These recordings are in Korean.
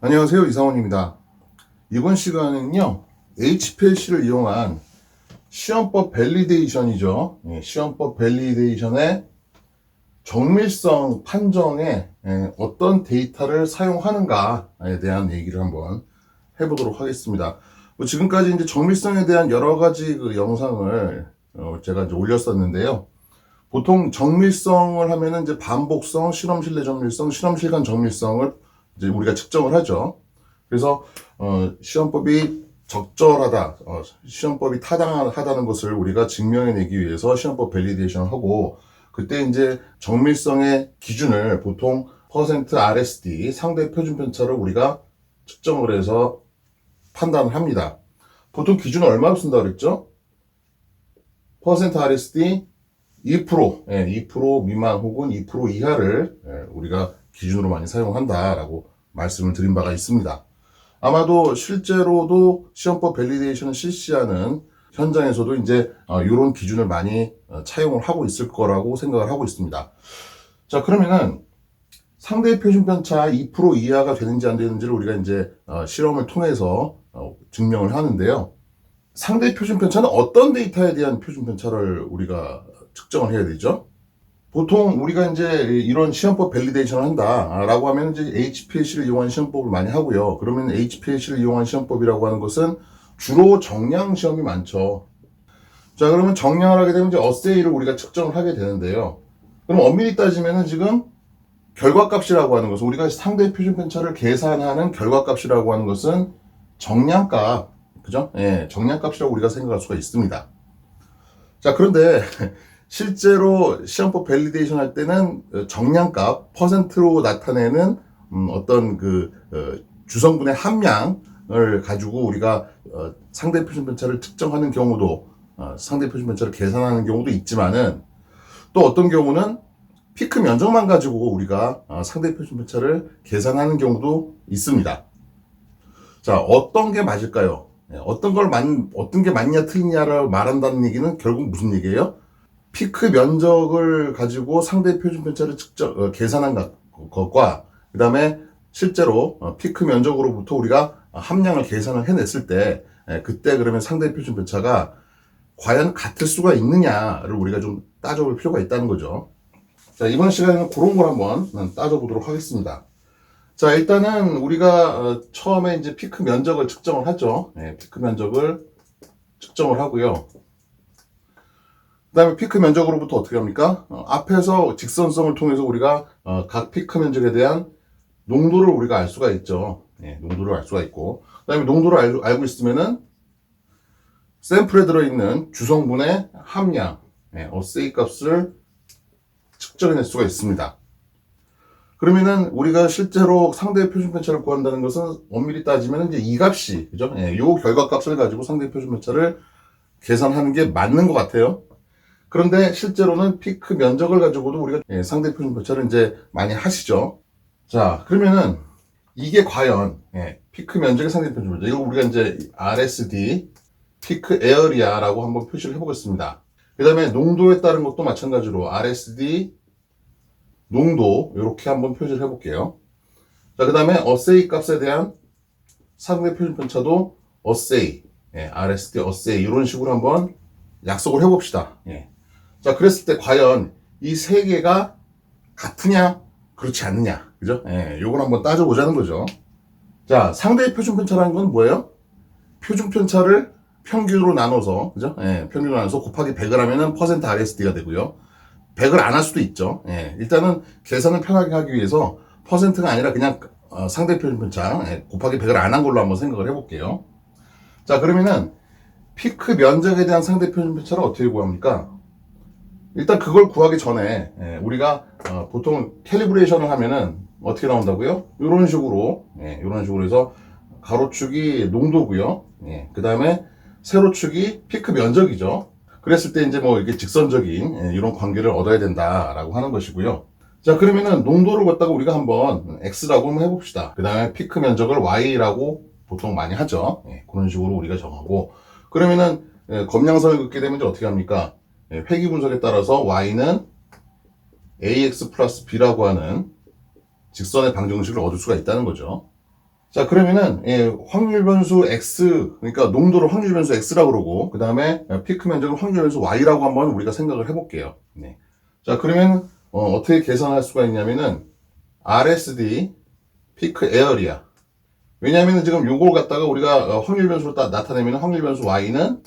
안녕하세요, 이상원입니다. 이번 시간은요, HPLC를 이용한 시험법 밸리데이션이죠. 시험법 밸리데이션의 정밀성 판정에 어떤 데이터를 사용하는가에 대한 얘기를 한번 해보도록 하겠습니다. 지금까지 이제 정밀성에 대한 여러 가지 그 영상을 제가 이제 올렸었는데요. 보통 정밀성을 하면은 이제 반복성, 실험실 내 정밀성, 실험실 간 정밀성을 이제 우리가 측정을 하죠. 그래서 시험법이 적절하다, 시험법이 타당하다는 것을 우리가 증명해내기 위해서 시험법 밸리데이션을 하고, 그때 이제 정밀성의 기준을 보통 %RSD 상대 표준 편차를 우리가 측정을 해서 판단을 합니다. 보통 기준은 얼마로 쓴다고 그랬죠? %RSD 2% 미만 혹은 2% 이하를 우리가 기준으로 많이 사용한다라고 말씀을 드린 바가 있습니다. 아마도 실제로도 시험법 밸리데이션을 실시하는 현장에서도 이제 이런 기준을 많이 차용을 하고 있을 거라고 생각을 하고 있습니다. 자, 그러면은 상대 표준 편차 2% 이하가 되는지 안 되는지를 우리가 이제 실험을 통해서 증명을 하는데요. 상대 표준 편차는 어떤 데이터에 대한 표준 편차를 우리가 측정을 해야 되죠? 보통 우리가 이제 이런 시험법 밸리데이션을 한다라고 하면 이제 HPLC를 이용한 시험법을 많이 하고요. 그러면 HPLC를 이용한 시험법이라고 하는 것은 주로 정량 시험이 많죠. 자, 그러면 정량을 하게 되면 이제 어세이를 우리가 측정을 하게 되는데요. 그럼 엄밀히 따지면은 지금 결과값이라고 하는 것은 우리가 상대 표준 편차를 계산하는 결과값이라고 하는 것은 정량값, 그죠? 예, 정량값이라고 우리가 생각할 수가 있습니다. 자, 그런데 실제로 시험법 밸리데이션 할 때는 정량값, 퍼센트로 나타내는 어떤 그 주성분의 함량을 가지고 우리가 상대 표준 편차를 측정하는 경우도 상대 표준 편차를 계산하는 경우도 있지만은 또 어떤 경우는 피크 면적만 가지고 우리가 상대 표준 편차를 계산하는 경우도 있습니다. 자, 어떤 게 맞을까요? 어떤 게 맞냐 틀리냐를 말한다는 얘기는 결국 무슨 얘기예요? 피크 면적을 가지고 상대 표준 편차를 계산한 것과 그 다음에 실제로 피크 면적으로부터 우리가 함량을 계산을 해냈을 때 그때 그러면 상대 표준 편차가 과연 같을 수가 있느냐를 우리가 좀 따져볼 필요가 있다는 거죠. 자, 이번 시간에는 그런 걸 한번 따져보도록 하겠습니다. 자, 일단은 우리가 처음에 이제 피크 면적을 측정을 하죠. 피크 면적을 측정을 하고요. 그 다음에 피크 면적으로부터 어떻게 합니까? 앞에서 직선성을 통해서 우리가 각 피크 면적에 대한 농도를 우리가 알 수가 있죠. 농도를 알 수가 있고, 그 다음에 농도를 알고 있으면은 샘플에 들어있는 주성분의 함량, 어세이 값을 측정해낼 수가 있습니다. 그러면은 우리가 실제로 상대 표준 편차를 구한다는 것은 엄밀히 따지면 이제 이 값이, 그죠? 요 결과값을 가지고 상대 표준 편차를 계산하는 게 맞는 것 같아요. 그런데 실제로는 피크 면적을 가지고도 우리가 상대 표준 편차를 이제 많이 하시죠. 자, 그러면은 이게 과연 피크 면적의 상대 표준 편차, 이거 우리가 이제 RSD 피크 에어리아라고 한번 표시를 해보겠습니다. 그 다음에 농도에 따른 것도 마찬가지로 RSD 농도 이렇게 한번 표시를 해볼게요. 자, 그 다음에 어세이 값에 대한 상대 표준 편차도 어세이, RSD 어세이 이런 식으로 한번 약속을 해봅시다. 자, 그랬을 때 과연 이 세 개가 같으냐, 그렇지 않느냐, 그죠? 요걸 한번 따져보자는 거죠. 자, 상대 표준 편차라는 건 뭐예요? 표준 편차를 평균으로 나눠서, 그죠? 평균으로 나눠서 곱하기 100을 하면은 %RSD가 되고요. 100을 안 할 수도 있죠. 일단은 계산을 편하게 하기 위해서 퍼센트가 아니라 그냥 상대 표준 편차 곱하기 100을 안 한 걸로 한번 생각을 해볼게요. 자, 그러면은 피크 면적에 대한 상대 표준 편차를 어떻게 구합니까? 일단 그걸 구하기 전에 우리가 보통 캘리브레이션을 하면은 어떻게 나온다고요? 이런 식으로 이런 식으로 해서 가로축이 농도고요. 그 다음에 세로축이 피크 면적이죠. 그랬을 때 이제 뭐 이렇게 직선적인 이런 관계를 얻어야 된다라고 하는 것이고요. 자, 그러면은 농도를 갖다가 우리가 한번 X라고 한번 해봅시다. 그 다음에 피크 면적을 Y라고 보통 많이 하죠. 그런 식으로 우리가 정하고, 그러면은 검량선을 긋게 되면 이제 어떻게 합니까? 회귀 분석에 따라서 Y는 AX 플러스 B라고 하는 직선의 방정식을 얻을 수가 있다는 거죠. 자, 그러면은, 확률 변수 X, 그러니까 농도를 확률 변수 X라고 그러고, 그 다음에 피크 면적을 확률 변수 Y라고 한번 우리가 생각을 해볼게요. 네. 자, 그러면, 어떻게 계산할 수가 있냐면은, RSD, 피크 에어리아. 왜냐면은 지금 요걸 갖다가 우리가 확률 변수로 나타내면 확률 변수 Y는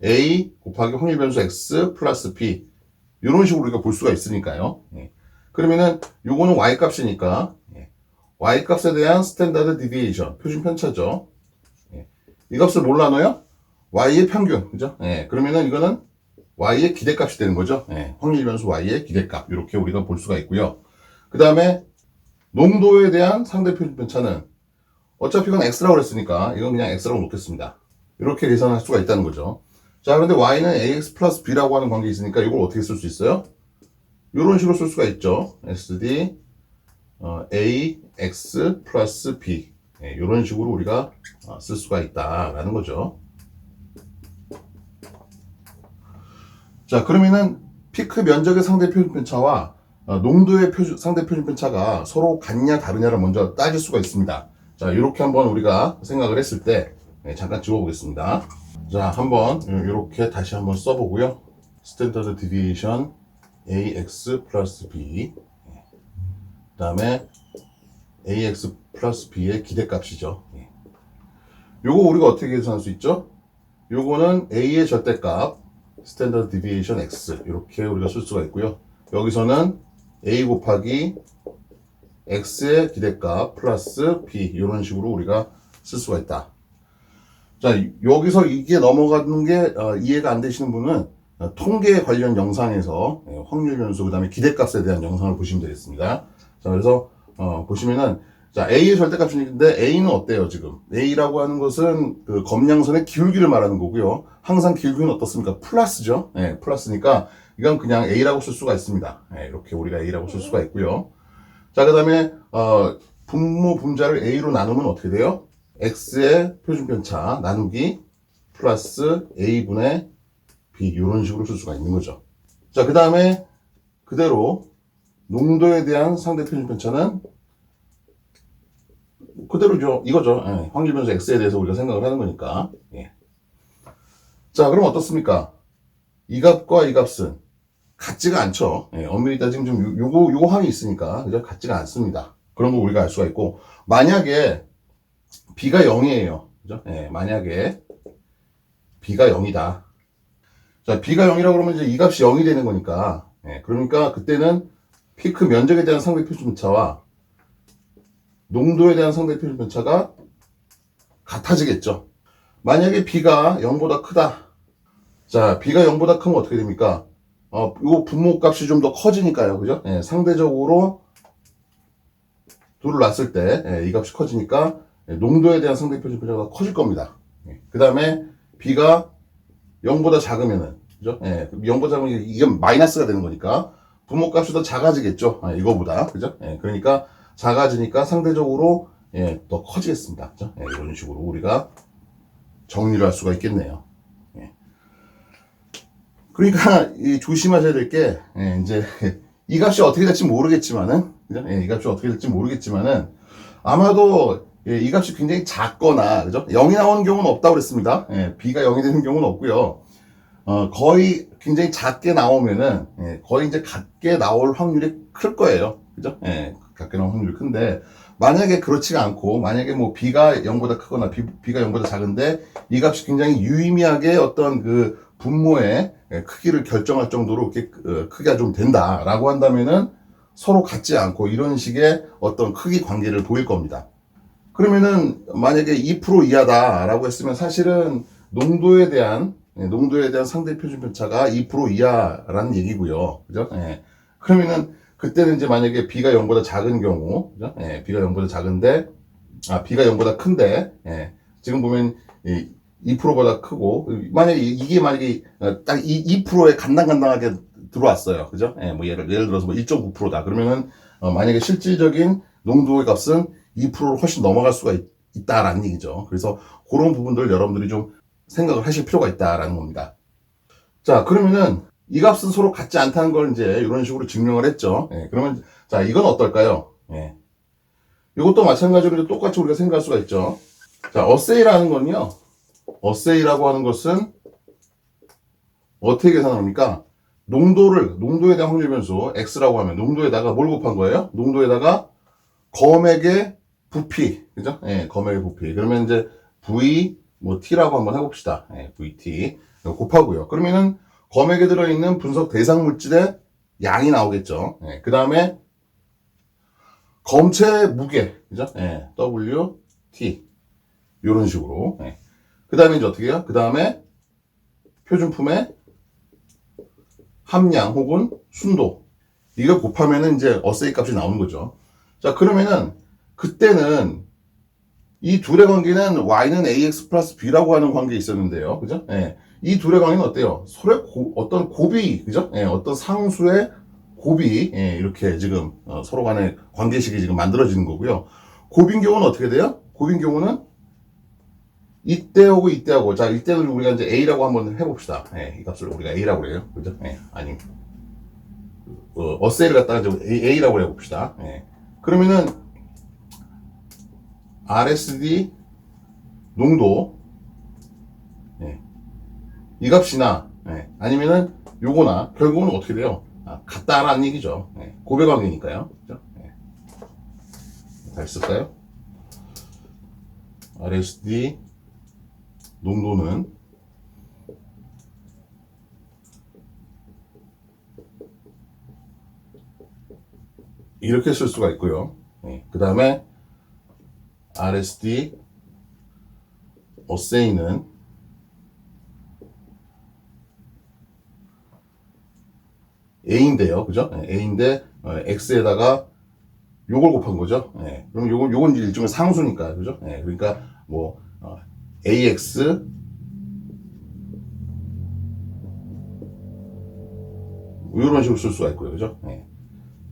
A 곱하기 확률 변수 X 플러스 B. 이런 식으로 우리가 볼 수가 있으니까요. 그러면은 요거는 Y 값이니까, Y 값에 대한 스탠다드 디비에이션, 표준 편차죠. 이 값을 뭘로 나눠요? Y의 평균, 그죠? 그러면은 이거는 Y의 기대값이 되는 거죠. 확률 변수 Y의 기대값. 이렇게 우리가 볼 수가 있고요. 그 다음에 농도에 대한 상대 표준 편차는 어차피 이건 X라고 그랬으니까 이건 그냥 X라고 놓겠습니다. 이렇게 계산할 수가 있다는 거죠. 자, 그런데 Y는 AX 플러스 B라고 하는 관계 있으니까 이걸 어떻게 쓸 수 있어요? 이런 식으로 쓸 수가 있죠. SD, AX 플러스 B. 이런 식으로 우리가 쓸 수가 있다라는 거죠. 자, 그러면은 피크 면적의 상대 표준 편차와 농도의 상대 표준 편차가 서로 같냐 다르냐를 먼저 따질 수가 있습니다. 자, 이렇게 한번 우리가 생각을 했을 때 잠깐 지워보겠습니다. 자, 한번 이렇게 다시 한번 써보고요. 스탠더드 디비에이션 AX 플러스 B, 그 다음에 AX 플러스 B의 기대값이죠. 요거 우리가 어떻게 계산할 수 있죠? 요거는 A의 절대값 스탠더드 디비에이션 X 이렇게 우리가 쓸 수가 있고요. 여기서는 A 곱하기 X의 기대값 플러스 B 이런 식으로 우리가 쓸 수가 있다. 자, 여기서 이게 넘어가는 게 이해가 안 되시는 분은 통계 관련 영상에서 확률 변수 그 다음에 기대값에 대한 영상을 보시면 되겠습니다. 자, 그래서 보시면은 자, A의 절대값인데 A는 어때요 지금? A라고 하는 것은 그 검량선의 기울기를 말하는 거고요. 항상 기울기는 어떻습니까? 플러스죠. 플러스니까 이건 그냥 A라고 쓸 수가 있습니다. 이렇게 우리가 A라고 쓸 수가 있고요. 자, 그 다음에 분모 분자를 A로 나누면 어떻게 돼요? X의 표준편차 나누기 플러스 A분의 B 이런 식으로 쓸 수가 있는 거죠. 자, 그 다음에 그대로 농도에 대한 상대 표준편차는 그대로죠. 이거죠. 확률 변수 X에 대해서 우리가 생각을 하는 거니까. 자, 그럼 어떻습니까? 이 값과 이 값은 같지가 않죠. 엄밀히 따지면 좀 요거 항이 있으니까 그죠? 같지가 않습니다. 그런 거 우리가 알 수가 있고 만약에 B가 0이에요. 그죠? 만약에 B가 0이다. 자, B가 0이라고 그러면 이제 이 값이 0이 되는 거니까. 그러니까 그때는 피크 면적에 대한 상대 표준편차와 농도에 대한 상대 표준편차가 같아지겠죠. 만약에 B가 0보다 크다. 자, B가 0보다 크면 어떻게 됩니까? 요 분모 값이 좀 더 커지니까요. 그죠? 상대적으로 둘을 놨을 때, 이 값이 커지니까, 농도에 대한 상대 표준편차가 커질 겁니다. 그 다음에 B가 0보다 작으면은, 그죠? 0보다 작으면 이건 마이너스가 되는 거니까, 분모 값이 더 작아지겠죠? 이거보다. 그죠? 그러니까, 작아지니까 상대적으로, 더 커지겠습니다. 그죠? 이런 식으로 우리가 정리를 할 수가 있겠네요. 그러니까 조심하셔야 될 게 이제 이 값이 어떻게 될지 모르겠지만은 그죠? 이 값이 어떻게 될지 모르겠지만은 아마도 이 값이 굉장히 작거나 그죠? 0이 나오는 경우는 없다고 그랬습니다. B가 0이 되는 경우는 없고요. 거의 굉장히 작게 나오면은 거의 이제 같게 나올 확률이 클 거예요. 그죠? 같게 나올 확률이 큰데 만약에 그렇지가 않고 만약에 뭐 B가 0보다 크거나 B가 0보다 작은데 이 값이 굉장히 유의미하게 어떤 그 분모의 크기를 결정할 정도로 이렇게 크기가 좀 된다라고 한다면은 서로 같지 않고 이런 식의 어떤 크기 관계를 보일 겁니다. 그러면은 만약에 2% 이하다라고 했으면 사실은 농도에 대한 상대 표준 편차가 2% 이하라는 얘기고요. 그죠? 그러면은 그때는 이제 만약에 B가 0보다 작은 경우, 그죠? B가 0보다 작은데, B가 0보다 큰데, 지금 보면 2%보다 크고, 만약에 이게 만약에 딱 2%에 간당간당하게 들어왔어요. 그죠? 뭐 예를 들어서 뭐 1.9%다. 그러면은 만약에 실질적인 농도의 값은 2%를 훨씬 넘어갈 수가 있다라는 얘기죠. 그래서 그런 부분들 여러분들이 좀 생각을 하실 필요가 있다라는 겁니다. 자, 그러면은 이 값은 서로 같지 않다는 걸 이제 이런 식으로 증명을 했죠. 그러면 자, 이건 어떨까요? 이것도 마찬가지로 이제 똑같이 우리가 생각할 수가 있죠. 자, 어세이라는 건요. 어세이라고 하는 것은 어떻게 계산합니까? 농도에 대한 확률 변수 x라고 하면 농도에다가 뭘 곱한 거예요? 농도에다가 검액의 부피, 그죠? 예, 검액의 부피. 그러면 이제 v 뭐 t라고 한번 해봅시다. 예, vt 곱하고요. 그러면은 검액에 들어있는 분석 대상 물질의 양이 나오겠죠. 예, 그 다음에 검체 무게, 그죠? 예, wt 이런 식으로. 예. 그 다음에 이제 어떻게 해요? 그 다음에 표준품의 함량 혹은 순도. 이거 곱하면은 이제 어세이 값이 나오는 거죠. 자, 그러면은 그때는 이 둘의 관계는 y는 ax 플러스 b라고 하는 관계에 있었는데요. 그죠? 예. 이 둘의 관계는 어때요? 서로 어떤 곱이, 그죠? 예, 어떤 상수의 곱이, 예, 이렇게 지금, 서로 간의 관계식이 지금 만들어지는 거고요. 곱인 경우는 어떻게 돼요? 곱인 경우는 이때하고 이때하고, 자, 이때는 우리가 이제 a라고 한번 해봅시다. 예, 이 값을 우리가 a라고 그래요. 그죠? 예, 아니, 어세이를 갖다가 이제 a라고 해봅시다. 예. 그러면은, RSD 농도, 예, 이 값이나, 예, 아니면은 요거나, 결국은 어떻게 돼요? 같다라는 얘기죠. 예, 고배 관계니까요. 그죠? 예. 다시 쓸까요? RSD 농도는 이렇게 쓸 수가 있고요. 예, 그 다음에 RSD 어세이는 A인데요. 그죠? 예, A인데 X에다가 요걸 곱한 거죠. 예, 그럼 요건 이제 일종의 상수니까. 그죠? 예, 그러니까 뭐 AX 이런 식으로 쓸 수가 있고요. 그죠? 예.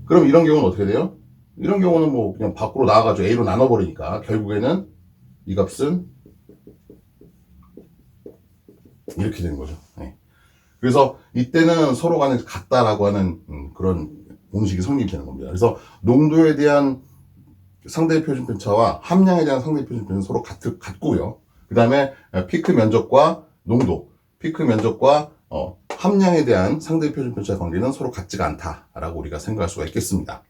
그럼 이런 경우는 어떻게 돼요? 이런 경우는 뭐 그냥 밖으로 나와가지고 A로 나눠버리니까 결국에는 이 값은 이렇게 되는 거죠. 예. 그래서 이때는 서로 간에 같다라고 하는 그런 공식이 성립되는 겁니다. 그래서 농도에 대한 상대 표준편차와 함량에 대한 상대 표준편차는 서로 같고요. 그 다음에 피크 면적과 농도, 피크 면적과 함량에 대한 상대 표준편차 관계는 서로 같지가 않다라고 우리가 생각할 수가 있겠습니다.